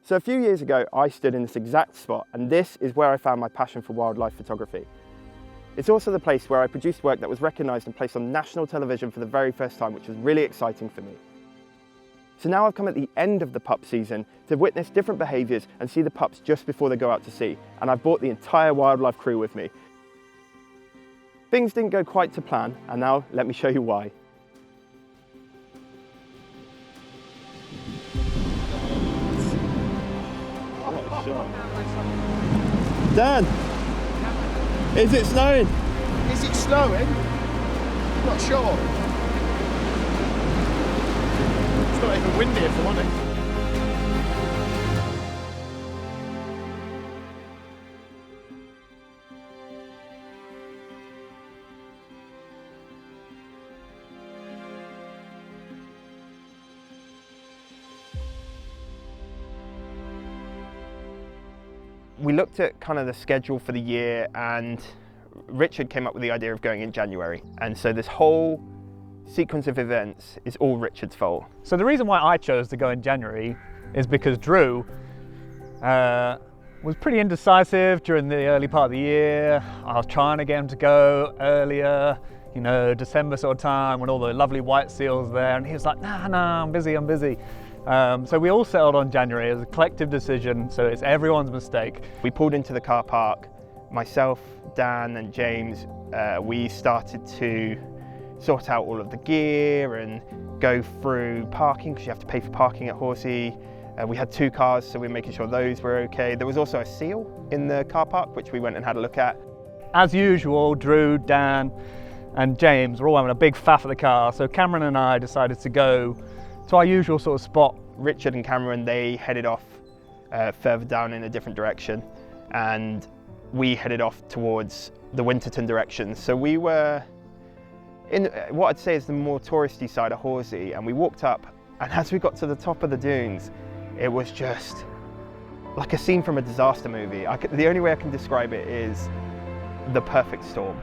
So a few years ago, I stood in this exact spot, and this is where I found my passion for wildlife photography. It's also the place where I produced work that was recognised and placed on national television for the very first time, which was really exciting for me. So now I've come at the end of the pup season to witness different behaviours and see the pups just before they go out to sea, and I've brought the entire wildlife crew with me. Things didn't go quite to plan, and now let me show you why. Dan, is it snowing? Is it snowing? Not sure. It's not even windy if I'm honest. We looked at kind of the schedule for the year, and Richard came up with the idea of going in January. And so this whole sequence of events is all Richard's fault. So the reason why I chose to go in January is because Drew was pretty indecisive during the early part of the year. I was trying to get him to go earlier, you know, December sort of time when all the lovely white seals there, and he was like, nah, I'm busy. So we all settled on January as a collective decision, so it's everyone's mistake. We pulled into the car park, myself, Dan and James, we started to sort out all of the gear and go through parking, because you have to pay for parking at Horsey. We had 2 cars, so we were making sure those were okay. There was also a seal in the car park, which we went and had a look at. As usual, Drew, Dan and James were all having a big faff at the car, so Cameron and I decided to go to our usual sort of spot. Richard and Cameron, they headed off further down in a different direction, and we headed off towards the Winterton direction. So we were in what I'd say is the more touristy side of Horsey, and we walked up, and as we got to the top of the dunes, it was just like a scene from a disaster movie. The only way I can describe it is the perfect storm.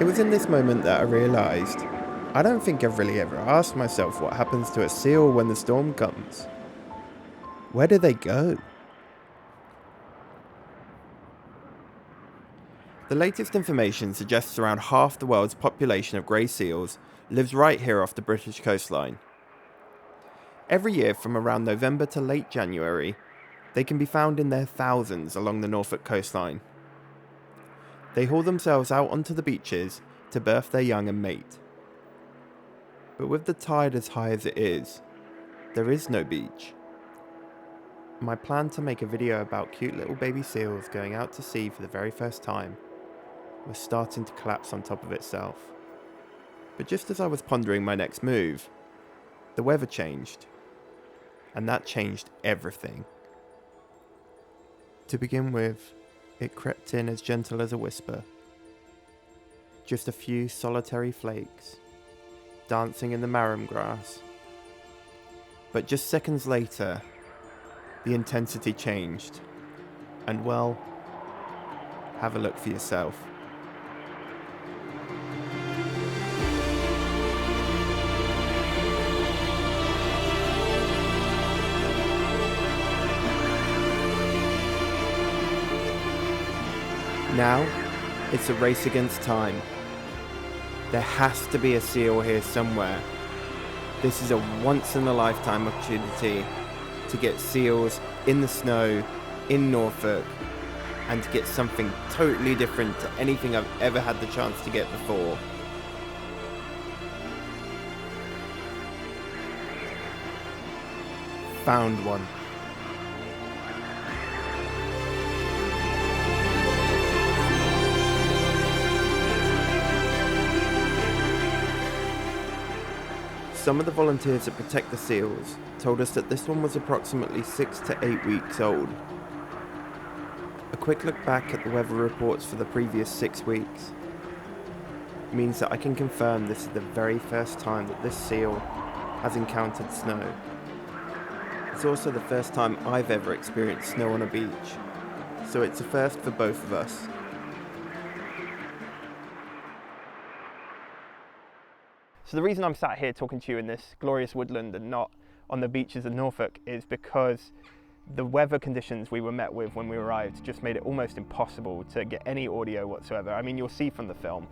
It was in this moment that I realised, I don't think I've really ever asked myself what happens to a seal when the storm comes. Where do they go? The latest information suggests around half the world's population of grey seals lives right here off the British coastline. Every year from around November to late January, they can be found in their thousands along the Norfolk coastline. They haul themselves out onto the beaches to birth their young and mate. But with the tide as high as it is, there is no beach. My plan to make a video about cute little baby seals going out to sea for the very first time was starting to collapse on top of itself. But just as I was pondering my next move, the weather changed, and that changed everything. To begin with, it crept in as gentle as a whisper. Just a few solitary flakes, dancing in the marram grass. But just seconds later, the intensity changed. And well, have a look for yourself. Now, it's a race against time. There has to be a seal here somewhere. This is a once-in-a-lifetime opportunity to get seals in the snow, in Norfolk, and to get something totally different to anything I've ever had the chance to get before. Found one. Some of the volunteers that protect the seals told us that this one was approximately 6 to 8 weeks old. A quick look back at the weather reports for the previous 6 weeks means that I can confirm this is the very first time that this seal has encountered snow. It's also the first time I've ever experienced snow on a beach, so it's a first for both of us. So the reason I'm sat here talking to you in this glorious woodland and not on the beaches of Norfolk is because the weather conditions we were met with when we arrived just made it almost impossible to get any audio whatsoever. I mean, you'll see from the film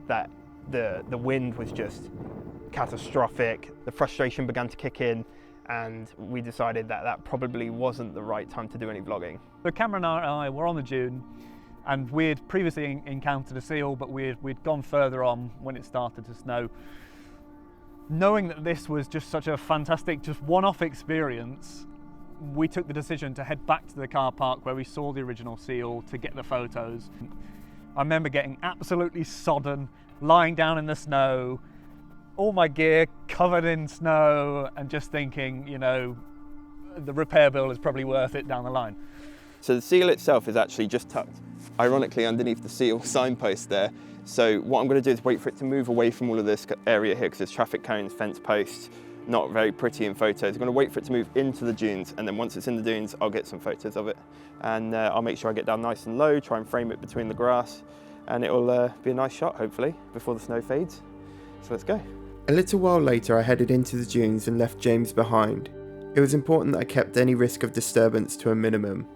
that the wind was just catastrophic. The frustration began to kick in, and we decided that that probably wasn't the right time to do any vlogging. So Cameron and I were on the dune, and we'd previously encountered a seal, but we'd gone further on when it started to snow. Knowing that this was just such a fantastic, just one-off experience, we took the decision to head back to the car park where we saw the original seal to get the photos. I remember getting absolutely sodden, lying down in the snow, all my gear covered in snow, and just thinking, you know, the repair bill is probably worth it down the line. So the seal itself is actually just tucked, ironically, underneath the seal signpost there. So what I'm going to do is wait for it to move away from all of this area here, because there's traffic cones, fence posts, not very pretty in photos. I'm going to wait for it to move into the dunes, and then once it's in the dunes, I'll get some photos of it. And I'll make sure I get down nice and low, try and frame it between the grass, and it'll be a nice shot, hopefully, before the snow fades. So let's go. A little while later, I headed into the dunes and left James behind. It was important that I kept any risk of disturbance to a minimum.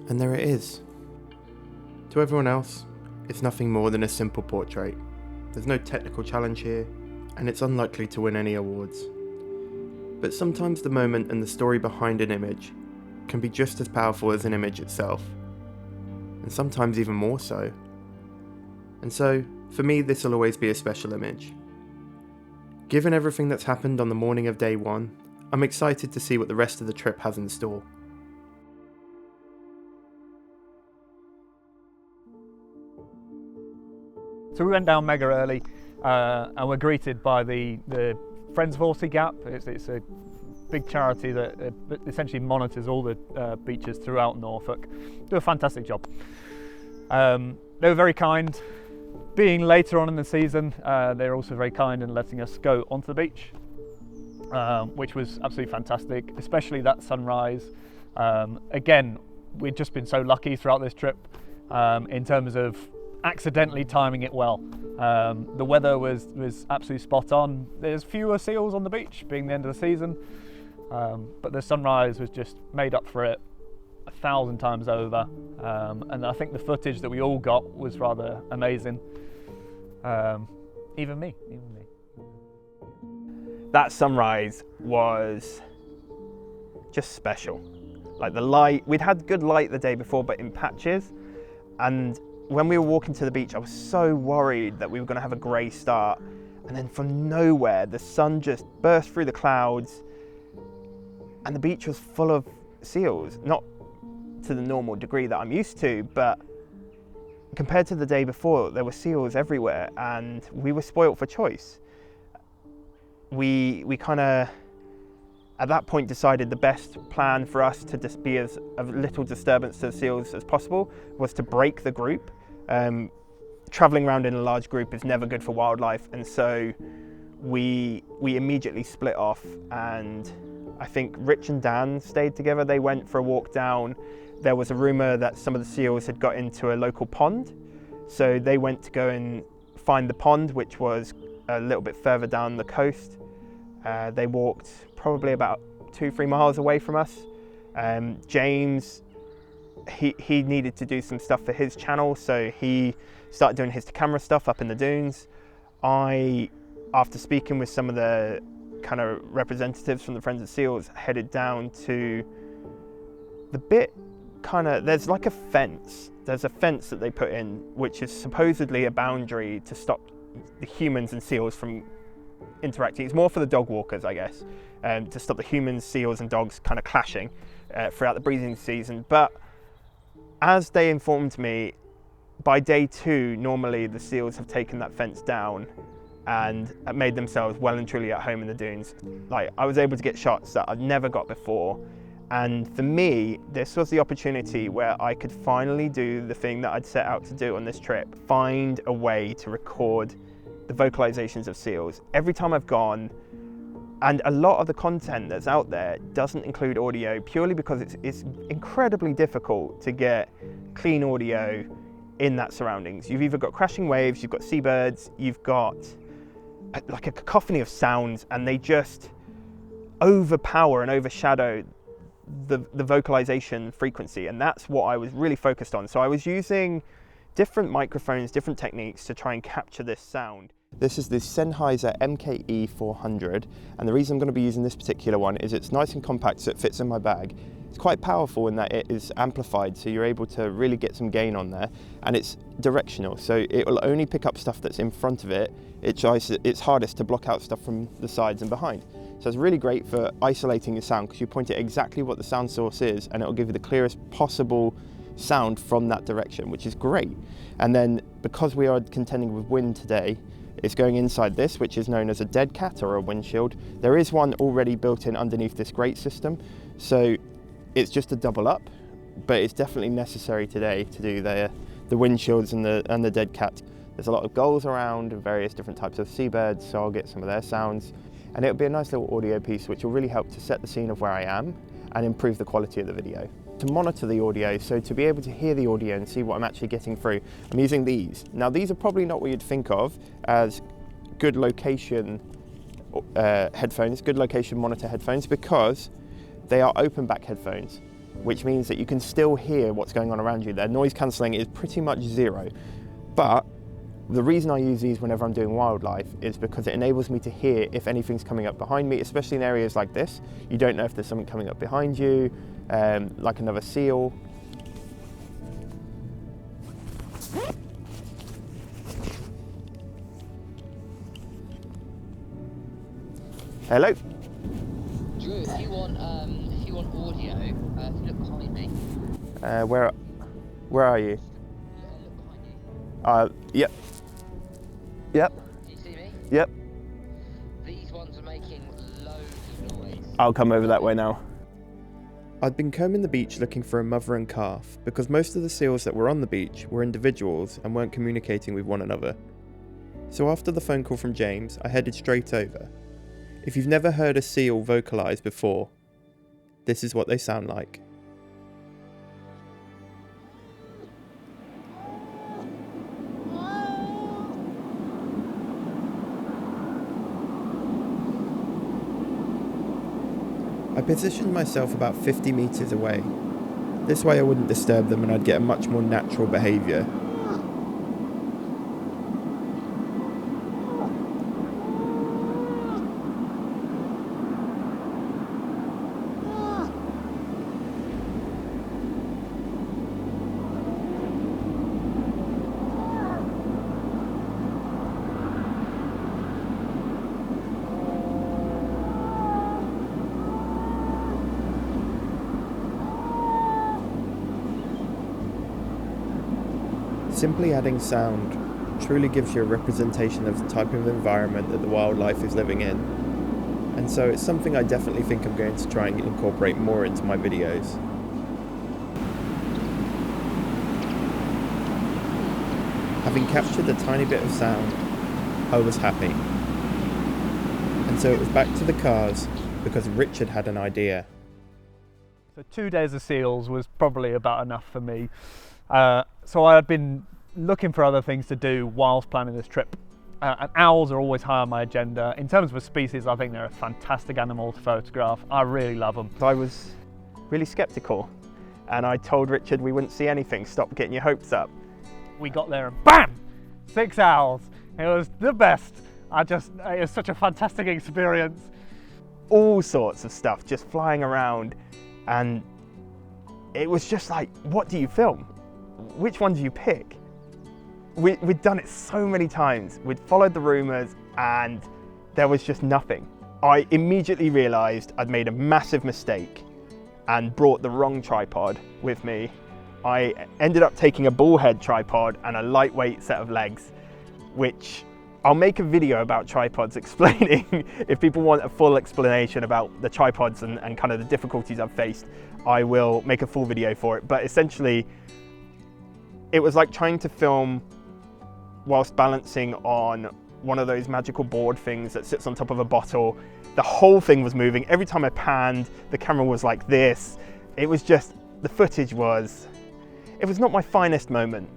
And there it is. To everyone else, it's nothing more than a simple portrait. There's no technical challenge here, and it's unlikely to win any awards. But sometimes the moment and the story behind an image can be just as powerful as an image itself, and sometimes even more so. And so, for me, this will always be a special image. Given everything that's happened on the morning of day one, I'm excited to see what the rest of the trip has in store. So we went down mega early, and were greeted by the Friends of Horsey Gap. It's a big charity that essentially monitors all the beaches throughout Norfolk. Do a fantastic job. They were very kind. Being later on in the season, they're also very kind in letting us go onto the beach, which was absolutely fantastic, especially that sunrise. Again, we'd just been so lucky throughout this trip in terms of accidentally timing it well. The weather was absolutely spot on. There's fewer seals on the beach, being the end of the season, but the sunrise was just made up for it 1,000 times over, and I think the footage that we all got was rather amazing. Even me. That sunrise was just special. Like the light, we'd had good light the day before, but in patches, and when we were walking to the beach, I was so worried that we were going to have a grey start, and then from nowhere the sun just burst through the clouds and the beach was full of seals. Not to the normal degree that I'm used to, but compared to the day before, there were seals everywhere, and we were spoilt for choice. We kind of, at that point, decided the best plan for us to just be as of little disturbance to the seals as possible was to break the group. Traveling around in a large group is never good for wildlife, and so we immediately split off, and I think Rich and Dan stayed together. They went for a walk down. There was a rumour that some of the seals had got into a local pond, so they went to go and find the pond, which was a little bit further down the coast. They walked probably about 2-3 miles away from us. James, he needed to do some stuff for his channel, so he started doing his camera stuff up in the dunes. I, after speaking with some of the kind of representatives from the Friends of Seals, headed down to the bit there's like a fence. There's a fence that they put in, which is supposedly a boundary to stop the humans and seals from interacting. It's more for the dog walkers, I guess, to stop the humans, seals and dogs kind of clashing throughout the breeding season. But as they informed me, by day 2, normally the seals have taken that fence down, and made themselves well and truly at home in the dunes. Like, I was able to get shots that I've never got before. And for me, this was the opportunity where I could finally do the thing that I'd set out to do on this trip, find a way to record the vocalizations of seals. Every time I've gone, and a lot of the content that's out there doesn't include audio purely because it's incredibly difficult to get clean audio in that surroundings. You've either got crashing waves, you've got seabirds, you've got like a cacophony of sounds, and they just overpower and overshadow the vocalization frequency, and that's what I was really focused on. So I was using different microphones, different techniques to try and capture this sound. This is the Senhessier MKE 400, and the reason I'm going to be using this particular one is it's nice and compact, so it fits in my bag. It's quite powerful in that it is amplified, so you're able to really get some gain on there, and it's directional, so it will only pick up stuff that's in front of it. It's hardest to block out stuff from the sides and behind. So it's really great for isolating your sound, because you point at exactly what the sound source is and it will give you the clearest possible sound from that direction, which is great. And then because we are contending with wind today, it's going inside this, which is known as a dead cat or a windshield. There is one already built in underneath this grate system, so it's just a double up, but it's definitely necessary today to do the windshields and the dead cat. There's a lot of gulls around and various different types of seabirds, so I'll get some of their sounds. And it'll be a nice little audio piece which will really help to set the scene of where I am and improve the quality of the video. To monitor the audio, so to be able to hear the audio and see what I'm actually getting through, I'm using these. Now these are probably not what you'd think of as good location headphones, good location monitor headphones, because they are open back headphones, which means that you can still hear what's going on around you. Their noise cancelling is pretty much zero. But the reason I use these whenever I'm doing wildlife is because it enables me to hear if anything's coming up behind me, especially in areas like this. You don't know if there's something coming up behind you, like another seal. Hello? Drew, if you want audio, if you look behind me. Where are you? Look behind you. Yep. Yep. Can you see me? Yep. These ones are making loads of noise. I'll come over that way now. I'd been combing the beach looking for a mother and calf because most of the seals that were on the beach were individuals and weren't communicating with one another. So after the phone call from James, I headed straight over. If you've never heard a seal vocalise before, this is what they sound like. I positioned myself about 50 metres away. This way I wouldn't disturb them and I'd get a much more natural behaviour. Simply adding sound truly gives you a representation of the type of environment that the wildlife is living in, and so it's something I definitely think I'm going to try and incorporate more into my videos. Having captured a tiny bit of sound, I was happy. And so it was back to the cars because Richard had an idea. So 2 days of seals was probably about enough for me. So I had been looking for other things to do whilst planning this trip. And owls are always high on my agenda. In terms of a species, I think they're a fantastic animal to photograph. I really love them. I was really sceptical, and I told Richard we wouldn't see anything. Stop getting your hopes up. We got there and BAM! 6 owls. It was the best. It was such a fantastic experience. All sorts of stuff just flying around, and it was just like, what do you film? Which one do you pick? We'd done it so many times. We'd followed the rumours and there was just nothing. I immediately realised I'd made a massive mistake and brought the wrong tripod with me. I ended up taking a bullhead tripod and a lightweight set of legs, which I'll make a video about tripods explaining, if people want a full explanation about the tripods and kind of the difficulties I've faced, I will make a full video for it. But essentially, it was like trying to film whilst balancing on one of those magical board things that sits on top of a bottle. The whole thing was moving. Every time I panned, the camera was like this. It was just, the footage was, it was not my finest moment.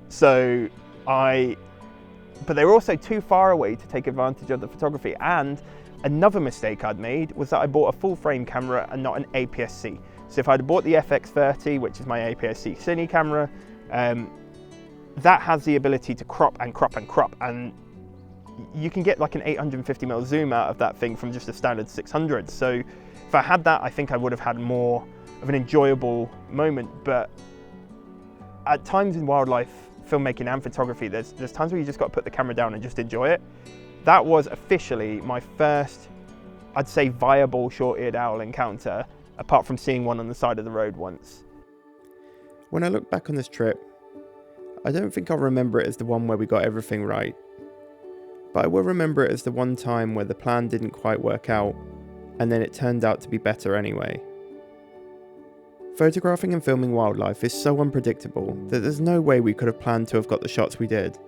But they were also too far away to take advantage of the photography. And another mistake I'd made was that I bought a full frame camera and not an APS-C. So if I'd bought the Fx30, which is my APS-C Cine camera, that has the ability to crop and crop and crop. And you can get like an 850mm zoom out of that thing from just a standard 600. So if I had that, I think I would have had more of an enjoyable moment. But at times in wildlife filmmaking and photography, there's times where you just got to put the camera down and just enjoy it. That was officially my first, I'd say, viable short-eared owl encounter, apart from seeing one on the side of the road once. When I look back on this trip, I don't think I'll remember it as the one where we got everything right, but I will remember it as the one time where the plan didn't quite work out, and then it turned out to be better anyway. Photographing and filming wildlife is so unpredictable that there's no way we could have planned to have got the shots we did.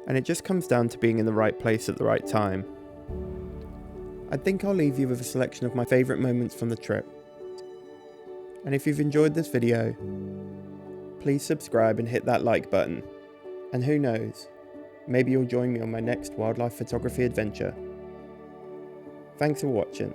And it just comes down to being in the right place at the right time. I think I'll leave you with a selection of my favourite moments from the trip. And if you've enjoyed this video, please subscribe and hit that like button. And who knows, maybe you'll join me on my next wildlife photography adventure. Thanks for watching.